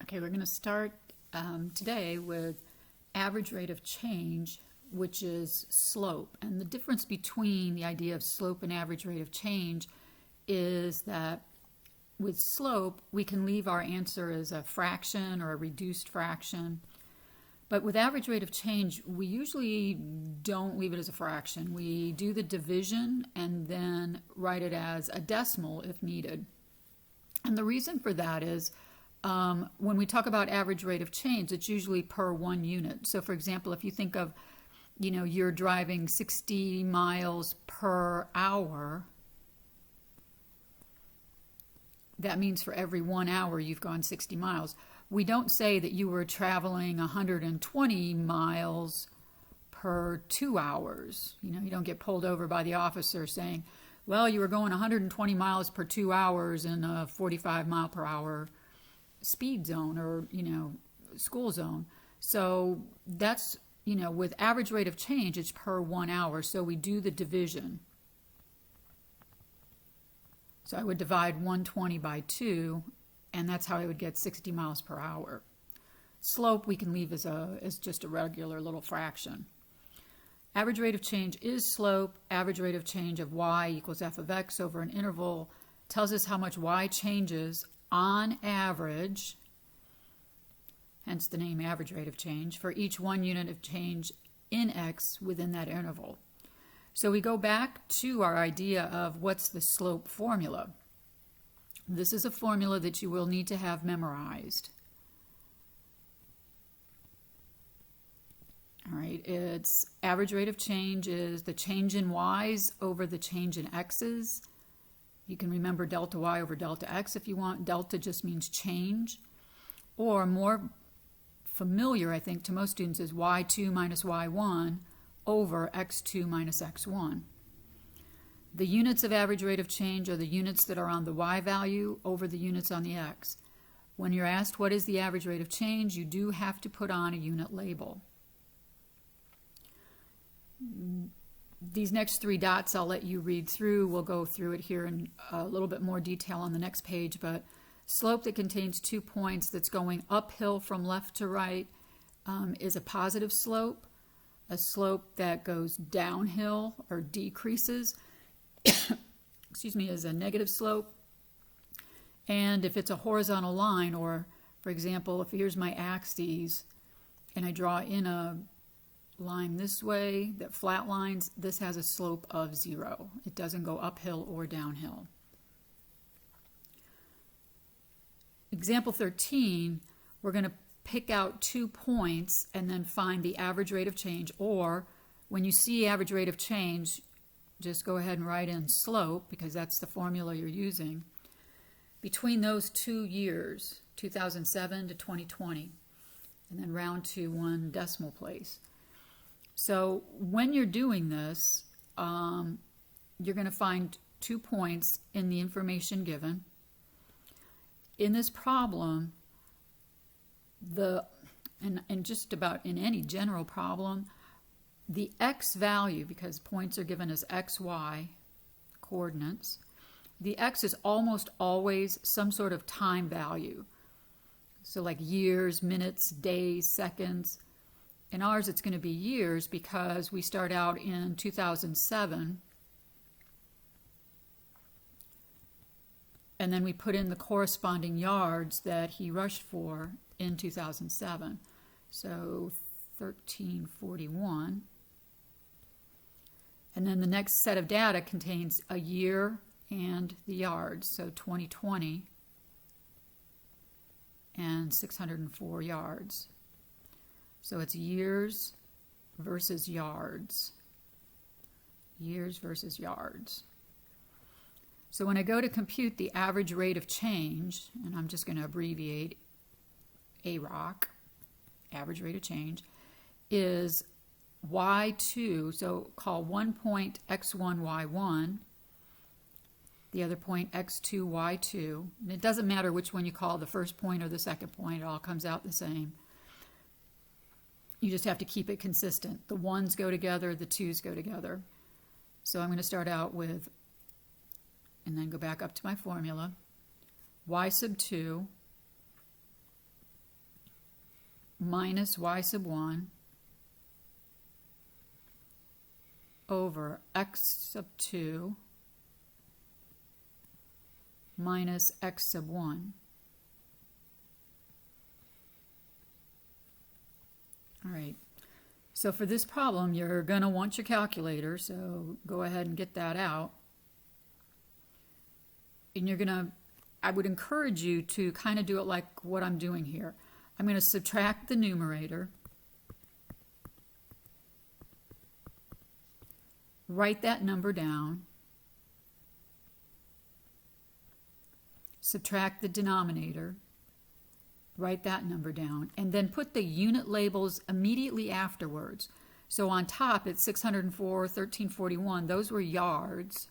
Okay, we're going to start today with average rate of change, which is slope. And the difference between the idea of slope and average rate of change is that with slope, we can leave our answer as a fraction or a reduced fraction. But with average rate of change, we usually don't leave it as a fraction. We do the division and then write it as a decimal if needed. And the reason for that is when we talk about average rate of change, it's usually per 1 unit. So for example, if you think of, you're driving 60 miles per hour, that means for every 1 hour you've gone 60 miles. We don't say that you were traveling 120 miles per 2 hours. You don't get pulled over by the officer saying, well, you were going 120 miles per 2 hours in a 45 mile per hour speed zone or, school zone. So that's, with average rate of change, it's per 1 hour. So we do the division. So I would divide 120 by 2, and that's how I would get 60 miles per hour. Slope we can leave as just a regular little fraction. Average rate of change is slope. Average rate of change of y equals f of x over an interval tells us how much y changes on average, hence the name average rate of change, for each 1 unit of change in x within that interval. So we go back to our idea of what's the slope formula. This is a formula that you will need to have memorized. All right, its average rate of change is the change in y's over the change in x's. You can remember delta y over delta x if you want. Delta just means change. Or more familiar, I think, to most students is y2 minus y1 over x2 minus x1. The units of average rate of change are the units that are on the y value over the units on the x. When you're asked what is the average rate of change, you do have to put on a unit label. These next 3 dots I'll let you read through. We'll go through it here in a little bit more detail on the next page, but slope that contains 2 points that's going uphill from left to right is a positive slope. A slope that goes downhill or decreases is a negative slope. And if it's a horizontal line, or for example, if here's my axes and I draw in a line this way that flat lines, this has a slope of 0. It doesn't go uphill or downhill. Example 13, we're going to pick out 2 points and then find the average rate of change, or when you see average rate of change, just go ahead and write in slope because that's the formula you're using, between those 2 years, 2007 to 2020, and then round to 1 decimal place. So when you're doing this, you're going to find 2 points in the information given. In this problem, and just about in any general problem, the x value, because points are given as x, y coordinates, the x is almost always some sort of time value. So like years, minutes, days, seconds. In ours, it's going to be years because we start out in 2007, and then we put in the corresponding yards that he rushed for in 2007. So 1341. And then the next set of data contains a year and the yards, so 2020 and 604 yards. So it's years versus yards. Years versus yards. So when I go to compute the average rate of change, and I'm just going to abbreviate AROC, average rate of change, is y2, so call one point x1, y1, the other point x2, y2. And it doesn't matter which one you call the first point or the second point, it all comes out the same. You just have to keep it consistent. The 1's go together, the 2's go together. So I'm going to start out with, and then go back up to my formula, y sub 2 minus y sub 1 over x sub 2 minus x sub 1. All right, so for this problem, you're going to want your calculator, so go ahead and get that out. And you're going to, I would encourage you to kind of do it like what I'm doing here. I'm going to subtract the numerator, write that number down, subtract the denominator, write that number down, and then put the unit labels immediately afterwards. So on top it's 604, 1341, those were yards.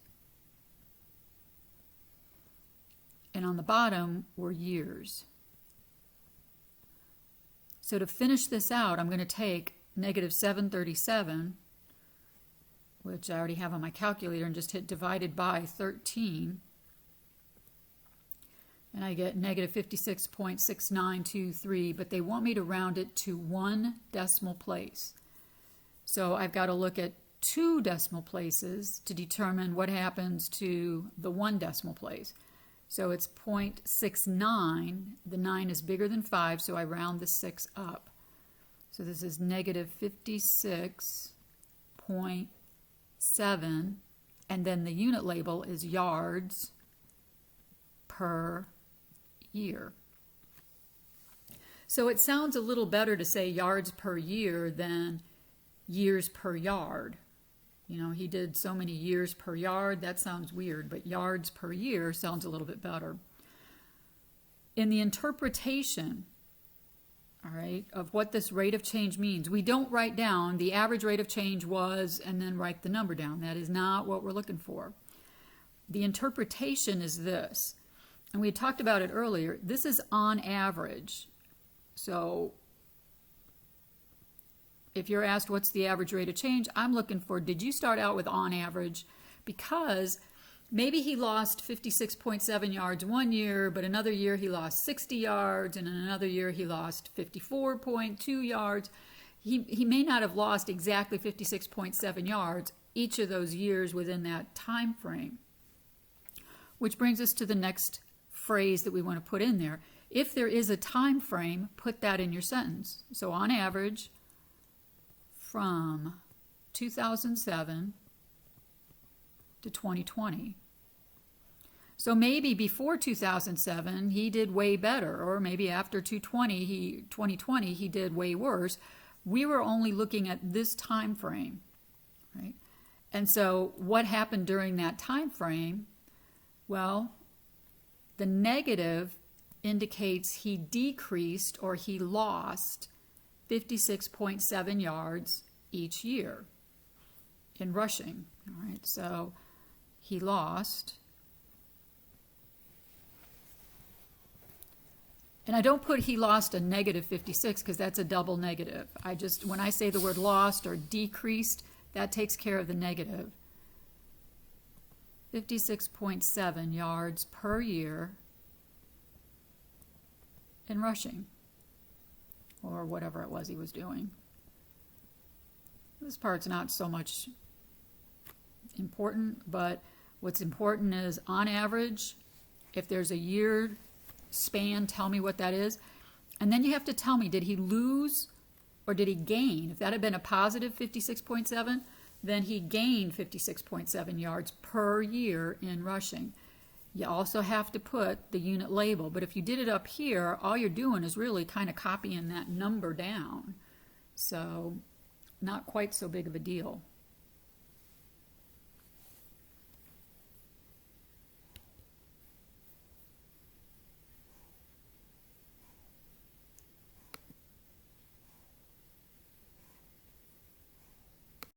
And on the bottom were years. So to finish this out, I'm going to take negative 737, which I already have on my calculator, and just hit divided by 13. And I get negative 56.6923, but they want me to round it to 1 decimal place. So I've got to look at 2 decimal places to determine what happens to the 1 decimal place. So it's 0.69. The 9 is bigger than 5, so I round the 6 up. So this is negative 56.7, and then the unit label is yards per year. So it sounds a little better to say yards per year than years per yard. You know, he did so many years per yard, that sounds weird, but yards per year sounds a little bit better. In the interpretation, all right, of what this rate of change means, we don't write down the average rate of change was and then write the number down. That is not what we're looking for. The interpretation is this, and we had talked about it earlier. This is on average. So if you're asked what's the average rate of change, I'm looking for, did you start out with on average? Because maybe he lost 56.7 yards one year, but another year he lost 60 yards, and in another year he lost 54.2 yards. He may not have lost exactly 56.7 yards each of those years within that time frame. Which brings us to the next phrase that we want to put in there. If there is a time frame, put that in your sentence. So on average, from 2007 to 2020. So maybe before 2007 he did way better, or maybe after 2020 he did way worse. We were only looking at this time frame, right? And so what happened during that time frame? Well, the negative indicates he decreased or he lost 56.7 yards each year in rushing. All right, so he lost. And I don't put he lost a negative 56 because that's a double negative. When I say the word lost or decreased, that takes care of the negative. 56.7 yards per year in rushing, or whatever it was he was doing. This part's not so much important, but what's important is on average, if there's a year span, tell me what that is. And then you have to tell me, did he lose or did he gain? If that had been a positive 56.7, then he gained 56.7 yards per year in rushing. You also have to put the unit label, but if you did it up here, all you're doing is really kind of copying that number down. So not quite so big of a deal.